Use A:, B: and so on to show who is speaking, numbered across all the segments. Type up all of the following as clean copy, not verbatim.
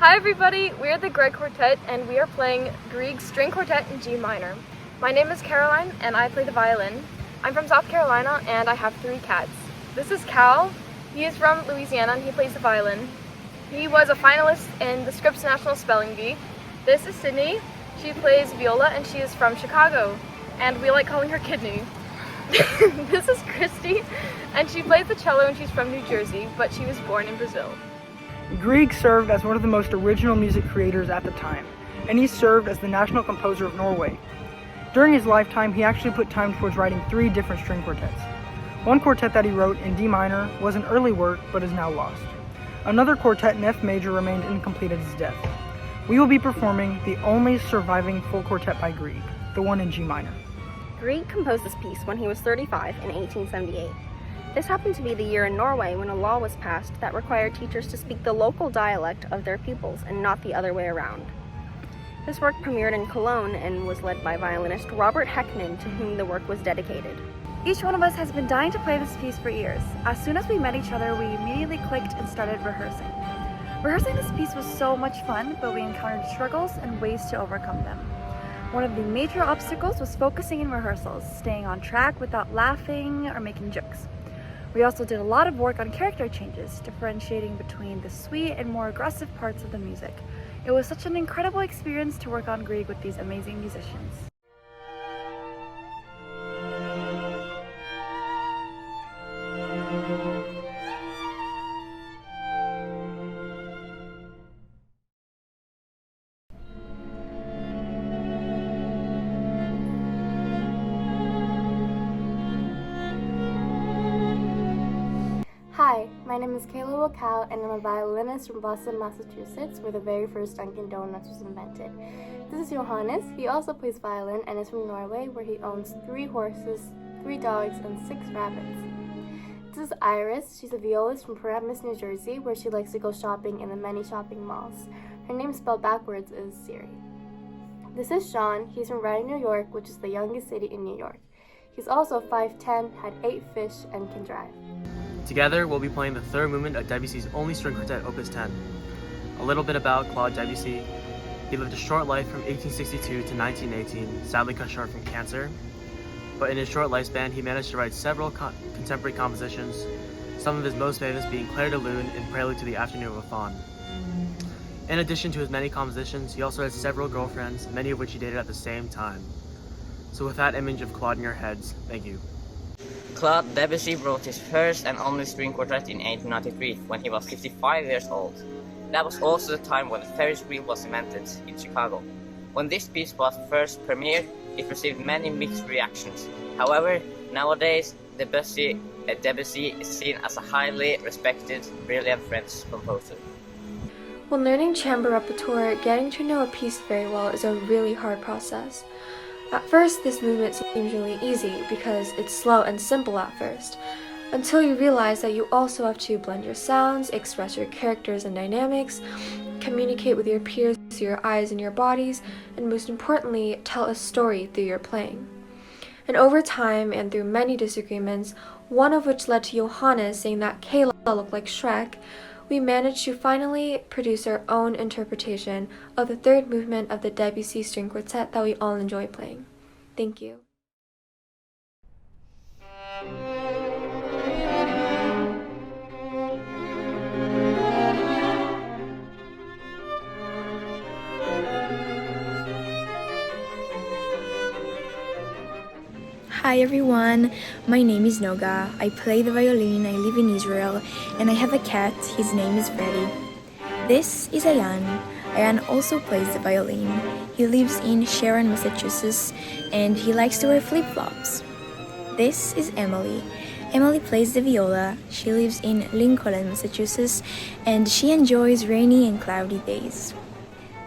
A: Hi everybody, we're the GRIEG Quartet and we are playing Grieg String Quartet in G minor. My name is Caroline and I play the violin. I'm from South Carolina and I have 3 cats. This is Cal, he is from Louisiana and he plays the violin. He was a finalist in the Scripps National Spelling Bee. This is Sydney, she plays viola and she is from Chicago and we like calling her Kidney. This is Christy and she plays the cello and she's from New Jersey, but she was born in Brazil.
B: Grieg served as one of the most original music creators at the time, and he served as the national composer of Norway. During his lifetime, he actually put time towards writing 3 different string quartets. One quartet that he wrote in D minor was an early work, but is now lost. Another quartet in F major remained incomplete at his death. We will be performing the only surviving full quartet by Grieg, the one in G minor.
C: Grieg composed this piece when he was 35 in 1878. This happened to be the year in Norway when a law was passed that required teachers to speak the local dialect of their pupils and not the other way around. This work premiered in Cologne and was led by violinist Robert Heckman, to whom the work was dedicated.
D: Each one of us has been dying to play this piece for years. As soon as we met each other, we immediately clicked and started rehearsing. Rehearsing this piece was so much fun, but we encountered struggles and ways to overcome them. One of the major obstacles was focusing in rehearsals, staying on track without laughing or making jokes. We also did a lot of work on character changes, differentiating between the sweet and more aggressive parts of the music. It was such an incredible experience to work on Grieg with these amazing musicians.
E: Hi, my name is Keila, Wakao, and I'm a violinist from Boston, Massachusetts, where the very first Dunkin' Donuts was invented. This is Johannes. He also plays violin and is from Norway, where he owns 3 horses, 3 dogs, and 6 rabbits. This is Iris. She's a violist from PERLMAN, New Jersey, where she likes to go shopping in the many shopping malls. Her name spelled backwards is Siri. This is Sean. He's from Reading, New York, which is the youngest city in New York. He's also 5'10", had 8 fish, and can drive.
F: Together, we'll be playing the 3rd movement of Debussy's only string quartet, Opus 10. A little bit about Claude Debussy. He lived a short life from 1862 to 1918, sadly cut short from cancer. But in his short lifespan, he managed to write several contemporary compositions, some of his most famous being Clair de Lune and Prelude to the Afternoon of a Faun. In addition to his many compositions, he also had several girlfriends, many of which he dated at the same time. So with that image of Claude in your heads, thank you.
G: Claude Debussy wrote his first and only string quartet in 1893 when he was 55 years old. That was also the time when the Ferris wheel was invented in Chicago. When this piece was first premiered, it received many mixed reactions. However, nowadays, Debussy is seen as a highly respected, brilliant French composer.
H: When learning chamber repertoire, getting to know a piece very well is a really hard process. At first, this movement seems really easy because it's slow and simple at first, until you realize that you also have to blend your sounds, express your characters and dynamics, communicate with your peers through your eyes and your bodies, and most importantly, tell a story through your playing. And over time, and through many disagreements, one of which led to Johannes saying that Keila looked like Shrek, we managed to finally produce our own interpretation of the 3rd movement of the Debussy string quartet that we all enjoy playing. Thank you.
I: Hi everyone, my name is Noga. I play the violin, I live in Israel, and I have a cat. His name is Freddy. This is Ayan. Ayan also plays the violin. He lives in Sharon, Massachusetts, and he likes to wear flip-flops. This is Emily. Emily plays the viola. She lives in Lincoln, Massachusetts, and she enjoys rainy and cloudy days.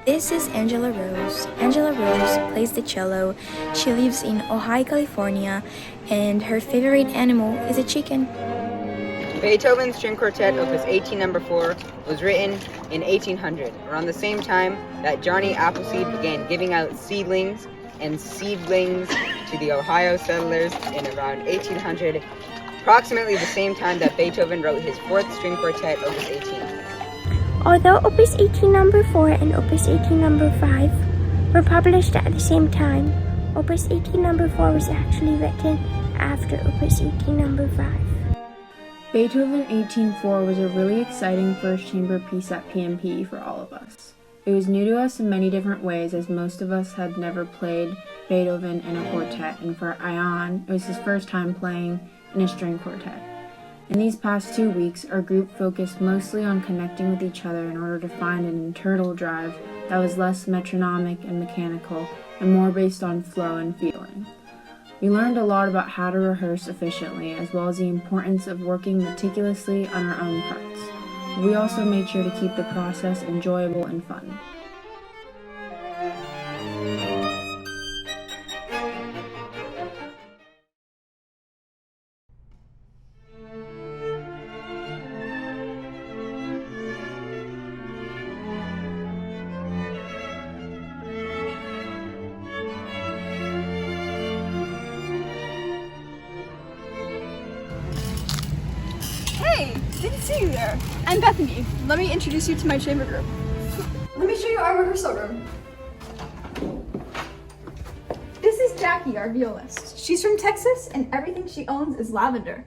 I: This is Angela Rose. Angela Rose plays the cello. She lives in Ojai, California, and her favorite animal is a chicken.
J: Beethoven's String Quartet, Opus 18, No. 4, was written in 1800, around the same time that Johnny Appleseed began giving out seedlings and seedlings to the Ohio settlers in around 1800, approximately the same time that Beethoven wrote his 4th String Quartet, Opus 18.
K: Although Opus 18 number 4 and Opus 18 number 5 were published at the same time, Opus 18 number 4 was actually written after Opus 18 number 5.
L: Beethoven 18-4 was a really exciting first chamber piece at PMP for all of us. It was new to us in many different ways, as most of us had never played Beethoven in a quartet, and for Ian, it was his first time playing in a string quartet. In these past 2 weeks, our group focused mostly on connecting with each other in order to find an internal drive that was less metronomic and mechanical and more based on flow and feeling. We learned a lot about how to rehearse efficiently, as well as the importance of working meticulously on our own parts. We also made sure to keep the process enjoyable and fun.
M: Hey, didn't see you there. I'm Bethany. Let me introduce you to my chamber group. Let me show you our rehearsal room. This is Jackie, our violist. She's from Texas and everything she owns is lavender.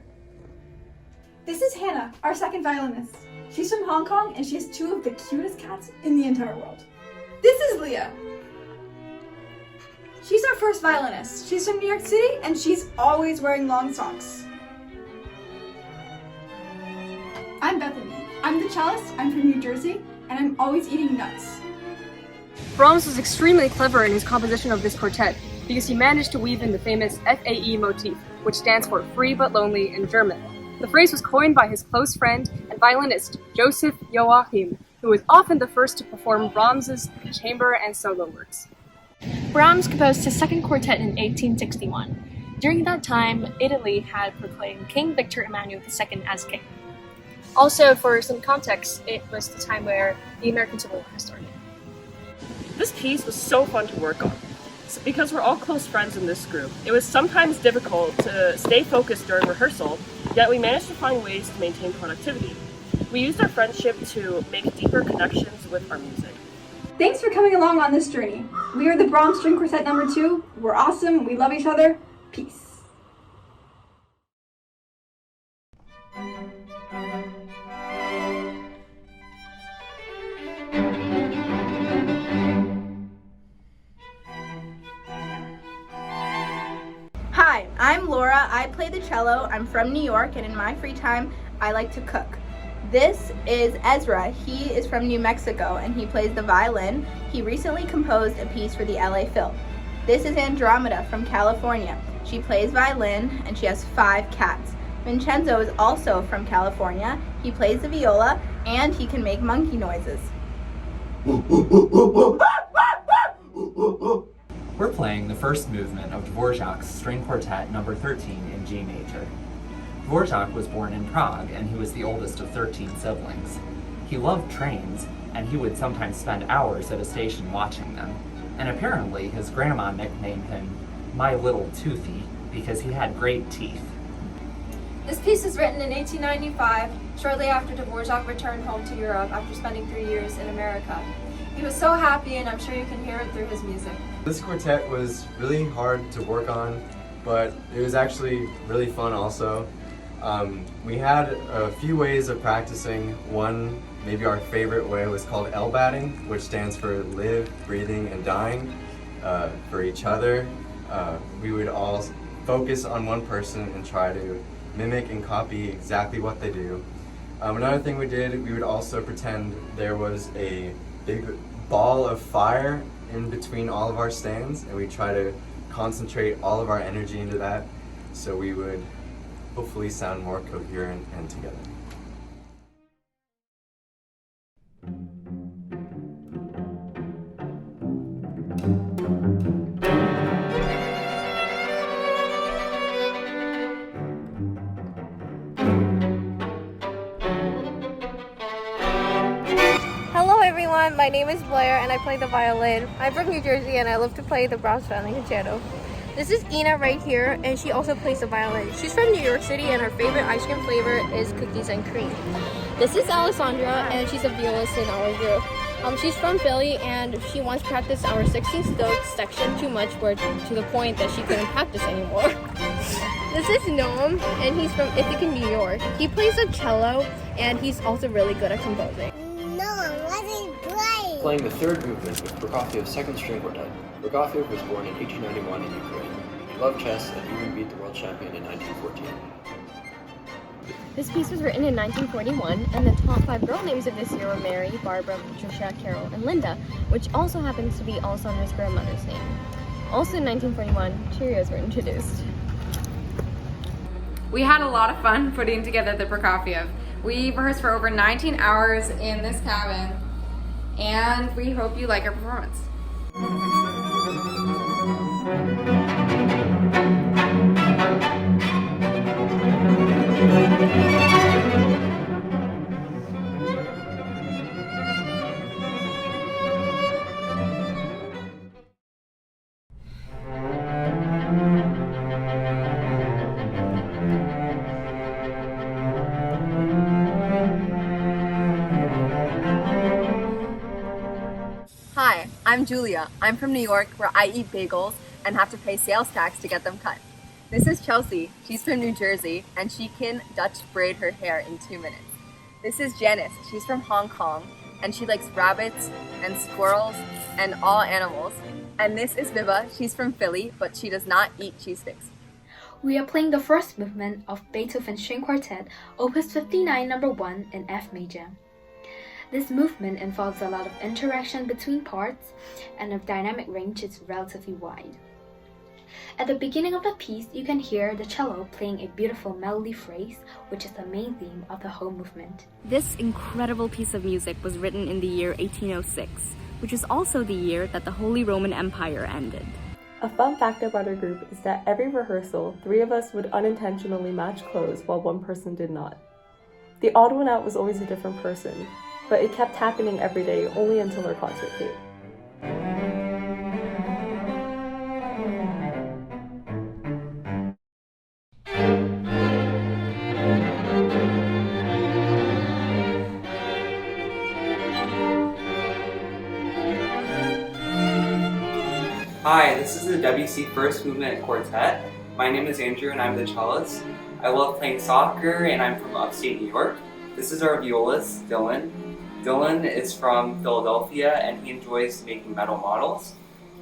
M: This is Hannah, our second violinist. She's from Hong Kong and she has 2 of the cutest cats in the entire world. This is Leah. She's our first violinist. She's from New York City and she's always wearing long socks. I'm Bethany. I'm the cellist, I'm from New Jersey, and I'm always eating nuts.
A: Brahms was extremely clever in his composition of this quartet because he managed to weave in the famous FAE motif, which stands for free but lonely in German. The phrase was coined by his close friend and violinist Joseph Joachim, who was often the first to perform Brahms's chamber and solo works. Brahms composed his second quartet in 1861. During that time, Italy had proclaimed King Victor Emmanuel II as king. Also, for some context, it was the time where the American Civil War started.
N: This piece was so fun to work on. Because we're all close friends in this group, it was sometimes difficult to stay focused during rehearsal, yet we managed to find ways to maintain productivity. We used our friendship to make deeper connections with our music.
M: Thanks for coming along on this journey. We are the Brahms String Quartet number 2. We're awesome, we love each other. Peace.
O: Hi, I'm Laura. I play the cello. I'm from New York, and in my free time, I like to cook. This is Ezra. He is from New Mexico, and he plays the violin. He recently composed a piece for the LA Phil. This is Andromeda from California. She plays violin, and she has 5 cats. Vincenzo is also from California. He plays the viola, and he can make monkey noises.
P: We're playing the first movement of Dvorak's String Quartet number 13 in G major. Dvorak was born in Prague and he was the oldest of 13 siblings. He loved trains and he would sometimes spend hours at a station watching them. And apparently his grandma nicknamed him My Little Toothy because he had great teeth.
H: This piece was written in 1895, shortly after Dvorak returned home to Europe after spending 3 years in America. He was so happy, and I'm sure you can hear it through his music.
Q: This quartet was really hard to work on, but it was actually really fun also. We had a few ways of practicing. One, maybe our favorite way, was called L-batting, which stands for live, breathing, and dying for each other. We would all focus on one person and try to mimic and copy exactly what they do. Another thing we did, we would also pretend there was a big ball of fire in between all of our stands, and we try to concentrate all of our energy into that so we would hopefully sound more coherent and together.
R: My name is Blair and I play the violin. I'm from New Jersey and I love to play the Brahms Violin Concerto. This is Ina right here and she also plays the violin. She's from New York City and her favorite ice cream flavor is cookies and cream. This is Alessandra, and she's a violist in our group. She's from Philly, and she once practiced our 16th stroke section too much, to the point that she couldn't practice anymore. This is Noam, and he's from Ithaca, New York. He plays the cello, and he's also really good at composing.
S: Playing the third movement with Prokofiev's second string quartet. Prokofiev was born in 1891 in Ukraine. He loved chess and even beat the world champion in 1914.
A: This piece was written in 1941, and the top 5 girl names of this year were Mary, Barbara, Patricia, Carol, and Linda, which also happens to be Alessandra's grandmother's name. Also in 1941, Cheerios were introduced.
T: We had a lot of fun putting together the Prokofiev. We rehearsed for over 19 hours in this cabin, and we hope you like our performance.
U: Hi, I'm Julia. I'm from New York, where I eat bagels and have to pay sales tax to get them cut. This is Chelsea. She's from New Jersey, and she can Dutch braid her hair in 2 minutes. This is Janice. She's from Hong Kong, and she likes rabbits and squirrels and all animals. And this is Viva. She's from Philly, but she does not eat cheese sticks.
H: We are playing the first movement of Beethoven's String Quartet, Opus 59, number 1 in F major. This movement involves a lot of interaction between parts, and the dynamic range is relatively wide. At the beginning of the piece, you can hear the cello playing a beautiful melody phrase, which is the main theme of the whole movement.
V: This incredible piece of music was written in the year 1806, which is also the year that the Holy Roman Empire ended.
W: A fun fact about our group is that every rehearsal, 3 of us would unintentionally match clothes while one person did not. The odd one out was always a different person, but it kept happening every day only until our concert date.
X: Hi, this is the Debussy First Movement Quartet. My name is Andrew and I'm the cellist. I love playing soccer and I'm from upstate New York. This is our violist, Dylan. Dylan is from Philadelphia and he enjoys making metal models.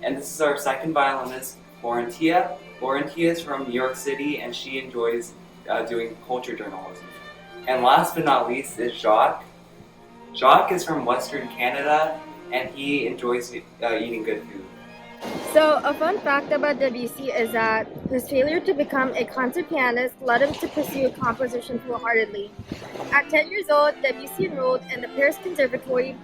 X: And this is our second violinist, Laurentia. Laurentia is from New York City and she enjoys doing culture journalism. And last but not least is Jacques. Jacques is from Western Canada and he enjoys eating good food.
A: So, a fun fact about Debussy is that his failure to become a concert pianist led him to pursue composition wholeheartedly. At 10 years old, Debussy enrolled in the Paris Conservatory,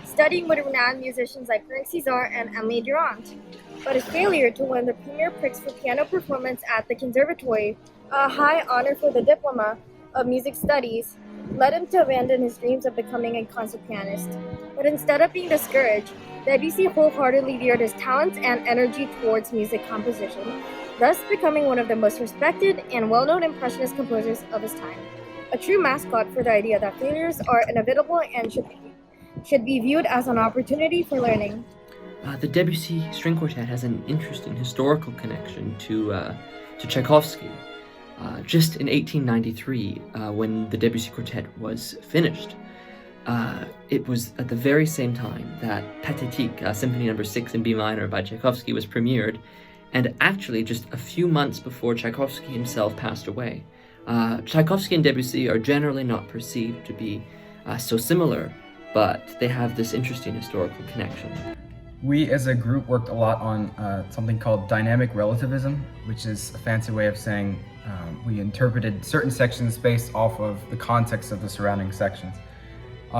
A: studying with renowned musicians like Frank César and Emily Durand. But his failure to win the premier prix for piano performance at the Conservatory, a high honor for the diploma of music studies, led him to abandon his dreams of becoming a concert pianist. But instead of being discouraged, Debussy wholeheartedly veered his talents and energy towards music composition, thus becoming one of the most respected and well-known Impressionist composers of his time. A true mascot for the idea that failures are inevitable and should be viewed as an opportunity for learning.
Y: The Debussy String Quartet has an interesting historical connection to Tchaikovsky. Just in 1893, when the Debussy Quartet was finished, it was at the very same time that Pathétique, Symphony No. 6 in B minor by Tchaikovsky was premiered, and actually just a few months before Tchaikovsky himself passed away. Tchaikovsky and Debussy are generally not perceived to be so similar, but they have this interesting historical connection.
Z: We as a group worked a lot on something called dynamic relativism, which is a fancy way of saying we interpreted certain sections based off of the context of the surrounding sections.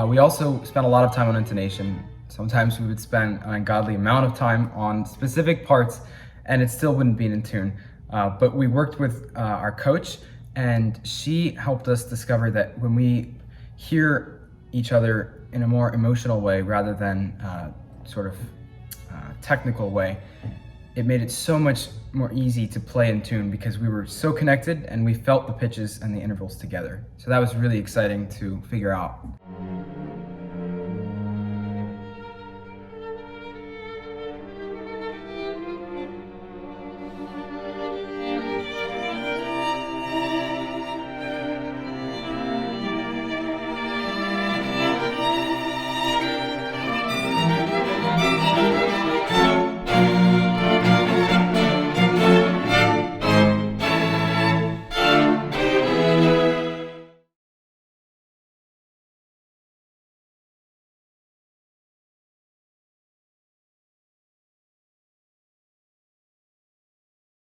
Z: We also spent a lot of time on intonation. Sometimes we would spend an ungodly amount of time on specific parts and it still wouldn't be in tune. But we worked with our coach and she helped us discover that when we hear each other in a more emotional way rather than sort of technical way, it made it so much more easy to play in tune because we were so connected and we felt the pitches and the intervals together. So that was really exciting to figure out.